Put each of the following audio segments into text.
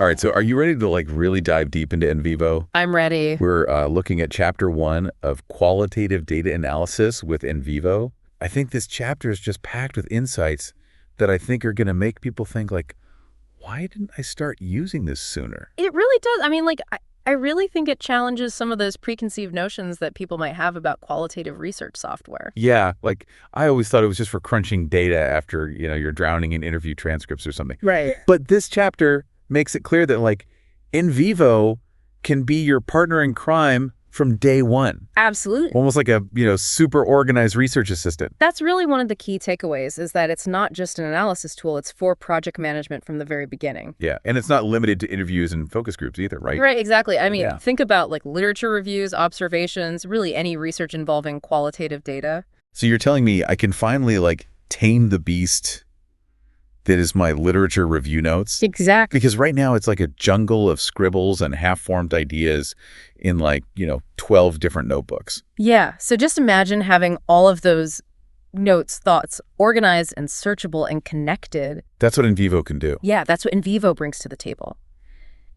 All right, so are you ready to like really dive deep into NVivo? I'm ready. We're looking at chapter 1 of qualitative data analysis with NVivo. I think this chapter is just packed with insights that I think are going to make people think like, why didn't I start using this sooner? It really does. I mean, like, I really think it challenges some of those preconceived notions that people might have about qualitative research software. Yeah, like I always thought it was just for crunching data after, you're drowning in interview transcripts or something. Right. But this chapter makes it clear that like NVivo can be your partner in crime from day one. Absolutely. Almost like a, super organized research assistant. That's really one of the key takeaways, is that it's not just an analysis tool, it's for project management from the very beginning. Yeah, and it's not limited to interviews and focus groups either, right? Right, exactly. I mean, Yeah. think about like literature reviews, observations, really any research involving qualitative data. So you're telling me I can finally like tame the beast that is my literature review notes? Exactly. Because right now it's like a jungle of scribbles and half-formed ideas in like, 12 different notebooks. Yeah, so just imagine having all of those notes, thoughts, organized and searchable and connected. That's what NVivo can do. Yeah, that's what NVivo brings to the table.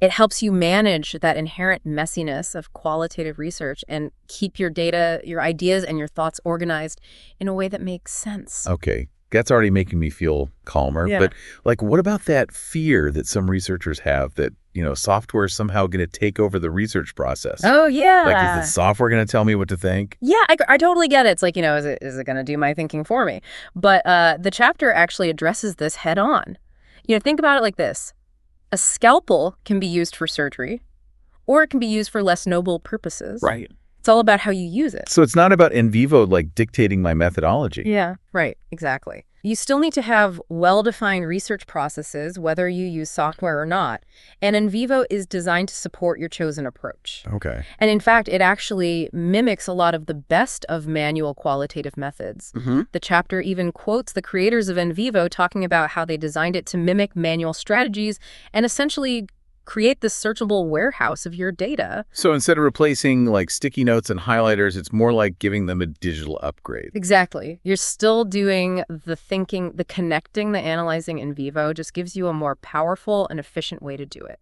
It helps you manage that inherent messiness of qualitative research and keep your data, your ideas, and your thoughts organized in a way that makes sense. Okay, that's already making me feel calmer. Yeah. But like, what about that fear that some researchers have that, software is somehow going to take over the research process? Oh, yeah. Like, is the software going to tell me what to think? Yeah, I totally get it. It's like, is it going to do my thinking for me? But the chapter actually addresses this head on. Think about it like this. A scalpel can be used for surgery, or it can be used for less noble purposes. Right. It's all about how you use it. So it's not about NVivo like dictating my methodology. Yeah, right, exactly. You still need to have well-defined research processes, whether you use software or not. And NVivo is designed to support your chosen approach. Okay. And in fact, it actually mimics a lot of the best of manual qualitative methods. The chapter even quotes the creators of NVivo talking about how they designed it to mimic manual strategies and essentially create this searchable warehouse of your data. So instead of replacing like sticky notes and highlighters, it's more like giving them a digital upgrade. Exactly. You're still doing the thinking, the connecting, the analyzing NVivo just gives you a more powerful and efficient way to do it.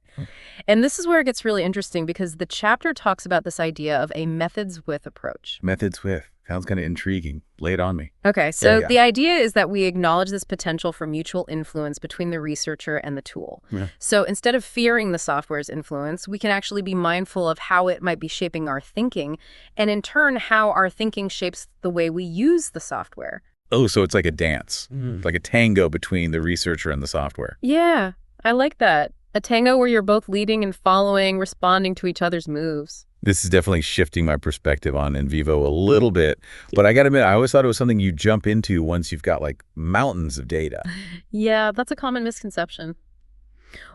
And this is where it gets really interesting, because the chapter talks about this idea of a methods with approach. Methods with. Sounds kind of intriguing. Lay it on me. Okay, so Yeah. the idea is that we acknowledge this potential for mutual influence between the researcher and the tool. Yeah. So instead of fearing the software's influence, we can actually be mindful of how it might be shaping our thinking, and in turn, how our thinking shapes the way we use the software. Oh, so it's like a dance, like a tango between the researcher and the software. Yeah, I like that. A tango where you're both leading and following, responding to each other's moves. This is definitely shifting my perspective on NVivo a little bit. But I got to admit, I always thought it was something you jump into once you've got like mountains of data. Yeah, that's a common misconception.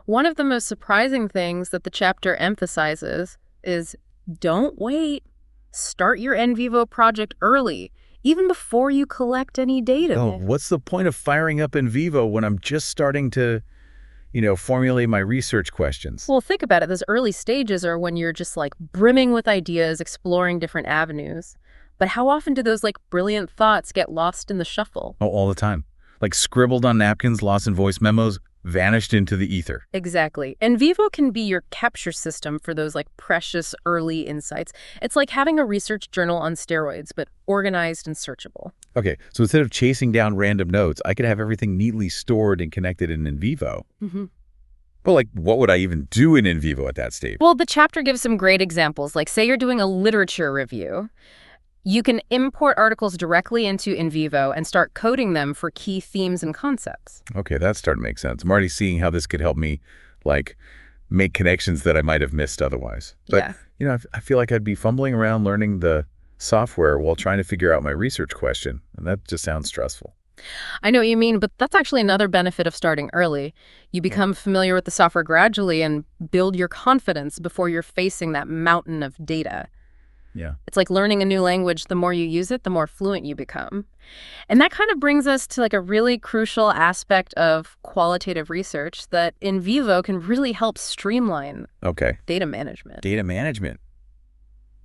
One of the most surprising things that the chapter emphasizes is don't wait. Start your NVivo project early, even before you collect any data. Oh, what's the point of firing up NVivo when I'm just starting to, formulate my research questions? Well, think about it. Those early stages are when you're just like brimming with ideas, exploring different avenues. But how often do those like brilliant thoughts get lost in the shuffle? Oh, all the time. Like scribbled on napkins, lost in voice memos, vanished into the ether. Exactly. NVivo can be your capture system for those like precious early insights. It's like having a research journal on steroids, but organized and searchable. Okay, so instead of chasing down random notes, I could have everything neatly stored and connected in NVivo. But like, what would I even do in NVivo at that stage? Well, the chapter gives some great examples. Like, say you're doing a literature review. You can import articles directly into NVivo and start coding them for key themes and concepts. Okay, that's starting to make sense. I'm already seeing how this could help me, like, make connections that I might have missed otherwise. But, Yeah. I feel like I'd be fumbling around learning the software while trying to figure out my research question. And that just sounds stressful. I know what you mean, but that's actually another benefit of starting early. You become familiar with the software gradually and build your confidence before you're facing that mountain of data. Yeah. It's like learning a new language. The more you use it, the more fluent you become. And that kind of brings us to like a really crucial aspect of qualitative research that NVivo can really help streamline. Okay. Data management. Data management.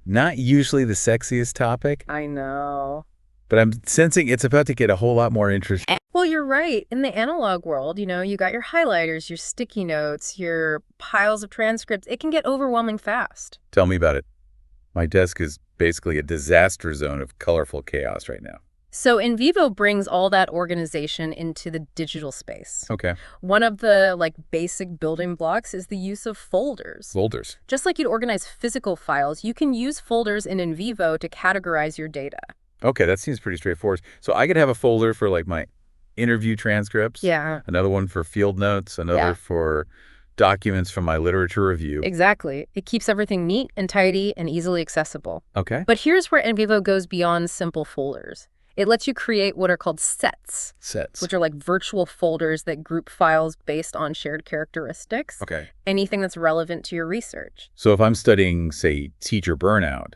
Not usually the sexiest topic, I know. But I'm sensing it's about to get a whole lot more interesting. Well, you're right. In the analog world, you got your highlighters, your sticky notes, your piles of transcripts. It can get overwhelming fast. Tell me about it. My desk is basically a disaster zone of colorful chaos right now. So NVivo brings all that organization into the digital space. Okay. One of the basic building blocks is the use of folders. Folders. Just like you'd organize physical files, you can use folders in NVivo to categorize your data. Okay, that seems pretty straightforward. So I could have a folder for my interview transcripts. Yeah. Another one for field notes. Another for documents from my literature review. Exactly. It keeps everything neat and tidy and easily accessible. Okay. But here's where NVivo goes beyond simple folders. It lets you create what are called sets. Sets. Which are like virtual folders that group files based on shared characteristics. Okay. Anything that's relevant to your research. So if I'm studying, say, teacher burnout,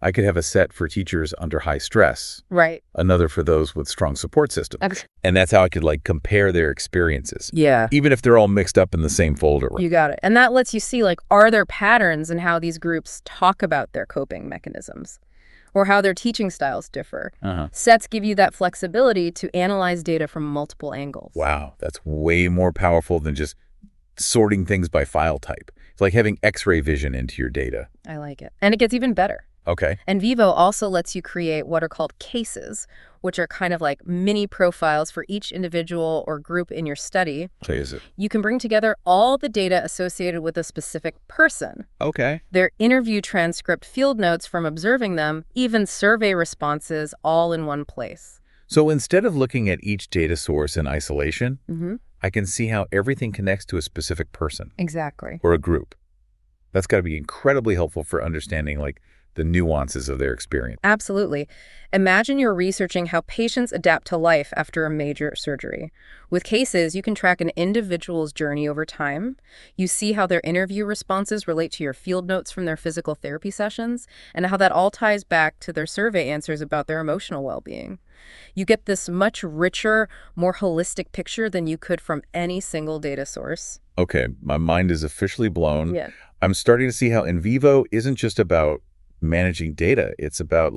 I could have a set for teachers under high stress. Right. Another for those with strong support systems. Okay. And that's how I could compare their experiences. Yeah. Even if they're all mixed up in the same folder. You got it. And that lets you see are there patterns in how these groups talk about their coping mechanisms? Or how their teaching styles differ. Sets give you that flexibility to analyze data from multiple angles. Wow, that's way more powerful than just sorting things by file type. It's like having X-ray vision into your data. I like it. And it gets even better. Okay. NVivo also lets you create what are called cases, which are kind of like mini profiles for each individual or group in your study. Case. You can bring together all the data associated with a specific person. Okay. Their interview transcript, field notes from observing them, even survey responses, all in one place. So instead of looking at each data source in isolation, I can see how everything connects to a specific person. Exactly. Or a group. That's got to be incredibly helpful for understanding the nuances of their experience. Absolutely. Imagine you're researching how patients adapt to life after a major surgery. With cases, you can track an individual's journey over time. You see how their interview responses relate to your field notes from their physical therapy sessions, and how that all ties back to their survey answers about their emotional well-being. You get this much richer, more holistic picture than you could from any single data source. Okay, my mind is officially blown. Yeah. I'm starting to see how NVivo isn't just about managing data. It's about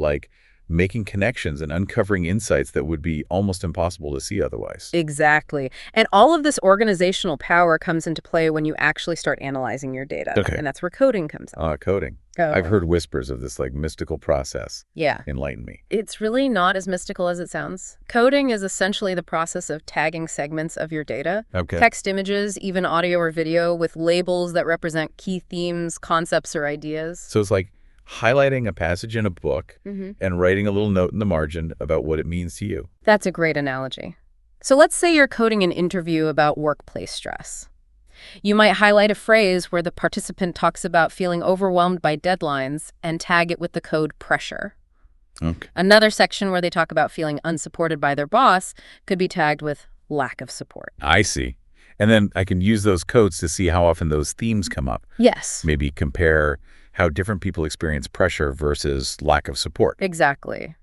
making connections and uncovering insights that would be almost impossible to see otherwise. Exactly. And all of this organizational power comes into play when you actually start analyzing your data. Okay. And that's where coding comes in. Coding. Oh. I've heard whispers of this mystical process. Yeah. Enlighten me. It's really not as mystical as it sounds. Coding is essentially the process of tagging segments of your data. Okay. Text, images, even audio or video with labels that represent key themes, concepts, or ideas. So it's like highlighting a passage in a book and writing a little note in the margin about what it means to you. That's a great analogy. So let's say you're coding an interview about workplace stress. You might highlight a phrase where the participant talks about feeling overwhelmed by deadlines and tag it with the code pressure. Okay. Another section where they talk about feeling unsupported by their boss could be tagged with lack of support. I see. And then I can use those codes to see how often those themes come up. Yes. Maybe compare how different people experience pressure versus lack of support. Exactly.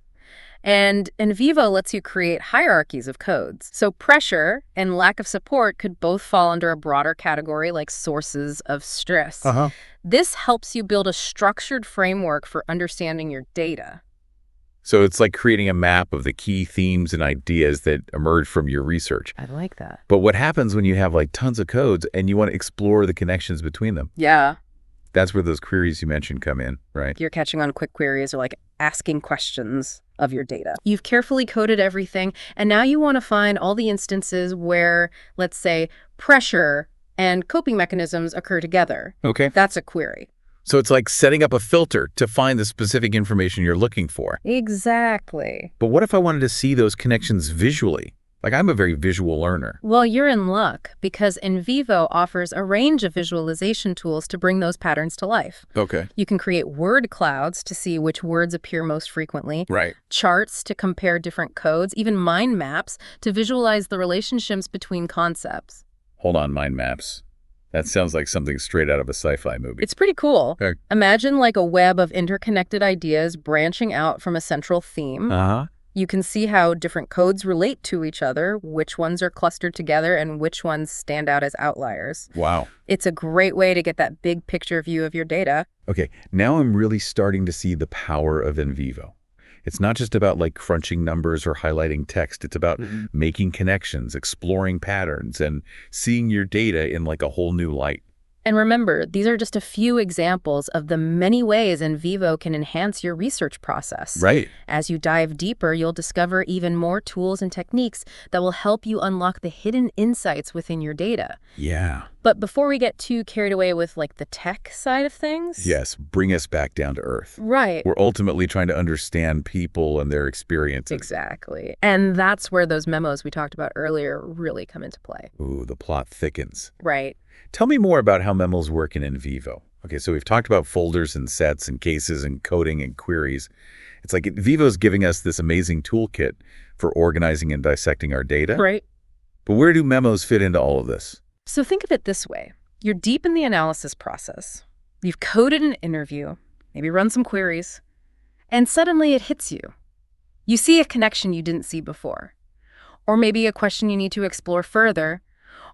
And NVivo lets you create hierarchies of codes. So pressure and lack of support could both fall under a broader category like sources of stress. This helps you build a structured framework for understanding your data. So it's like creating a map of the key themes and ideas that emerge from your research. I like that. But what happens when you have tons of codes and you want to explore the connections between them? Yeah. That's where those queries you mentioned come in, right? You're catching on quick queries or asking questions of your data. You've carefully coded everything, and now you want to find all the instances where, let's say, pressure and coping mechanisms occur together. Okay. That's a query. So it's like setting up a filter to find the specific information you're looking for. Exactly. But what if I wanted to see those connections visually? I'm a very visual learner. Well, you're in luck because NVivo offers a range of visualization tools to bring those patterns to life. Okay. You can create word clouds to see which words appear most frequently. Right. Charts to compare different codes, even mind maps to visualize the relationships between concepts. Hold on, mind maps. That sounds like something straight out of a sci-fi movie. It's pretty cool. Okay. Imagine a web of interconnected ideas branching out from a central theme. You can see how different codes relate to each other, which ones are clustered together, and which ones stand out as outliers. Wow. It's a great way to get that big picture view of your data. Okay, now I'm really starting to see the power of NVivo. It's not just about like crunching numbers or highlighting text. It's about making connections, exploring patterns, and seeing your data in like a whole new light. And remember, these are just a few examples of the many ways NVivo can enhance your research process. Right. As you dive deeper, you'll discover even more tools and techniques that will help you unlock the hidden insights within your data. Yeah. But before we get too carried away with like the tech side of things. Yes, bring us back down to earth. Right. We're ultimately trying to understand people and their experiences. Exactly. And that's where those memos we talked about earlier really come into play. Ooh, the plot thickens. Right. Tell me more about how memos work in NVivo. Okay, so we've talked about folders and sets and cases and coding and queries. It's like NVivo's giving us this amazing toolkit for organizing and dissecting our data. Right. But where do memos fit into all of this? So think of it this way. You're deep in the analysis process. You've coded an interview, maybe run some queries, and suddenly it hits you. You see a connection you didn't see before, or maybe a question you need to explore further,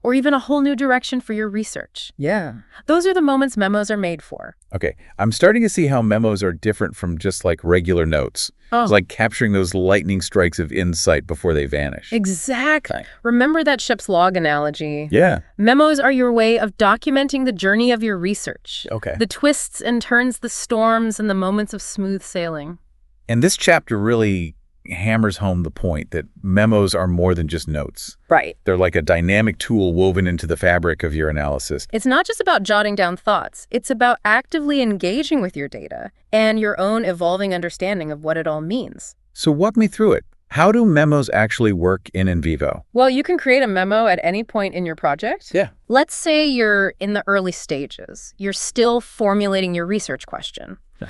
or even a whole new direction for your research. Yeah. Those are the moments memos are made for. Okay, I'm starting to see how memos are different from just like regular notes. Oh. It's like capturing those lightning strikes of insight before they vanish. Exactly. Remember that ship's log analogy? Yeah. Memos are your way of documenting the journey of your research. Okay. The twists and turns, the storms, and the moments of smooth sailing. And this chapter really hammers home the point that memos are more than just notes. Right. They're like a dynamic tool woven into the fabric of your analysis. It's not just about jotting down thoughts. It's about actively engaging with your data and your own evolving understanding of what it all means. So walk me through it. How do memos actually work in NVivo? Well, you can create a memo at any point in your project. Yeah. Let's say you're in the early stages. You're still formulating your research question. Yeah.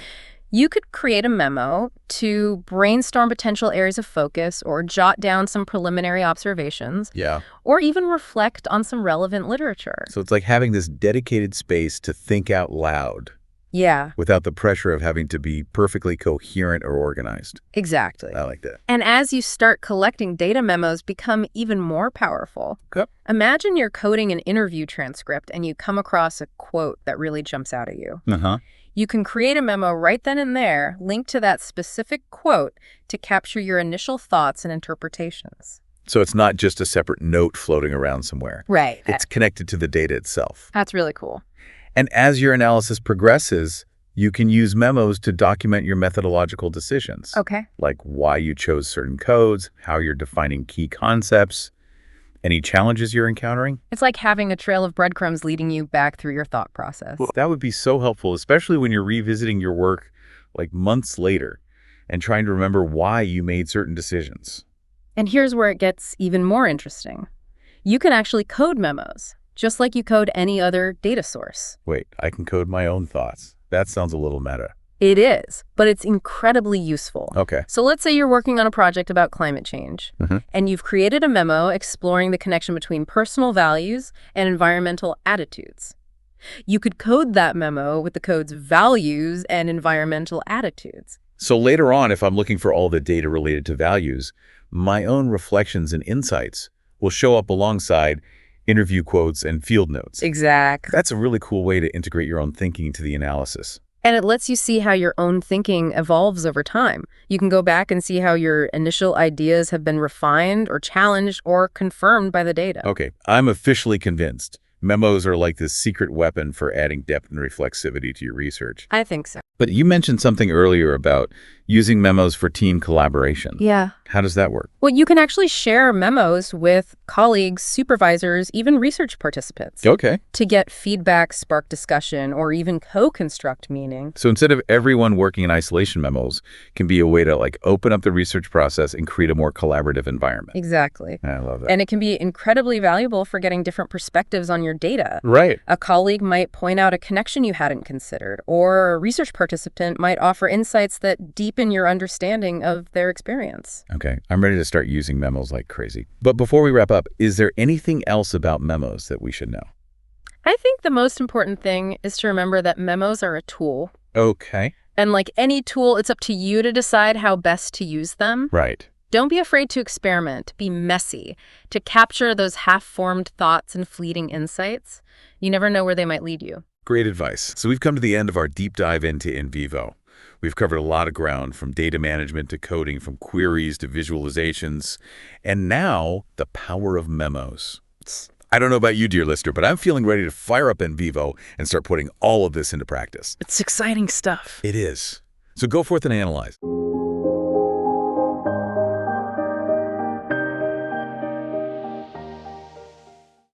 You could create a memo to brainstorm potential areas of focus or jot down some preliminary observations. Yeah. Or even reflect on some relevant literature. So it's like having this dedicated space to think out loud. Yeah. Without the pressure of having to be perfectly coherent or organized. Exactly. I like that. And as you start collecting data, memos become even more powerful. Yep. Imagine you're coding an interview transcript and you come across a quote that really jumps out at you. Uh-huh. You can create a memo right then and there, linked to that specific quote to capture your initial thoughts and interpretations. So it's not just a separate note floating around somewhere. Right. It's connected to the data itself. That's really cool. And as your analysis progresses, you can use memos to document your methodological decisions. Okay. Like why you chose certain codes, how you're defining key concepts, any challenges you're encountering. It's like having a trail of breadcrumbs leading you back through your thought process. Well, that would be so helpful, especially when you're revisiting your work like months later and trying to remember why you made certain decisions. And here's where it gets even more interesting. You can actually code memos, just like you code any other data source. Wait, I can code my own thoughts. That sounds a little meta. It is, but it's incredibly useful. Okay. So let's say you're working on a project about climate change, and you've created a memo exploring the connection between personal values and environmental attitudes. You could code that memo with the codes values and environmental attitudes. So later on, if I'm looking for all the data related to values, my own reflections and insights will show up alongside interview quotes and field notes. Exactly. That's a really cool way to integrate your own thinking into the analysis. And it lets you see how your own thinking evolves over time. You can go back and see how your initial ideas have been refined or challenged or confirmed by the data. Okay, I'm officially convinced. Memos are like this secret weapon for adding depth and reflexivity to your research. I think so. But you mentioned something earlier about using memos for team collaboration. Yeah. How does that work? Well, you can actually share memos with colleagues, supervisors, even research participants. Okay. To get feedback, spark discussion, or even co-construct meaning. So instead of everyone working in isolation, memos can be a way to like open up the research process and create a more collaborative environment. Exactly. I love that. And it can be incredibly valuable for getting different perspectives on your data. Right. A colleague might point out a connection you hadn't considered, or a research participant might offer insights that deepen your understanding of their experience. Okay, I'm ready to start using memos like crazy. But before we wrap up, is there anything else about memos that we should know? I think the most important thing is to remember that memos are a tool. Okay. And like any tool, it's up to you to decide how best to use them. Right. Don't be afraid to experiment, be messy, to capture those half-formed thoughts and fleeting insights. You never know where they might lead you. Great advice. So we've come to the end of our deep dive into NVivo. We've covered a lot of ground, from data management to coding, from queries to visualizations, and now the power of memos. I don't know about you, dear listener, but I'm feeling ready to fire up NVivo and start putting all of this into practice. It's exciting stuff. It is. So go forth and analyze.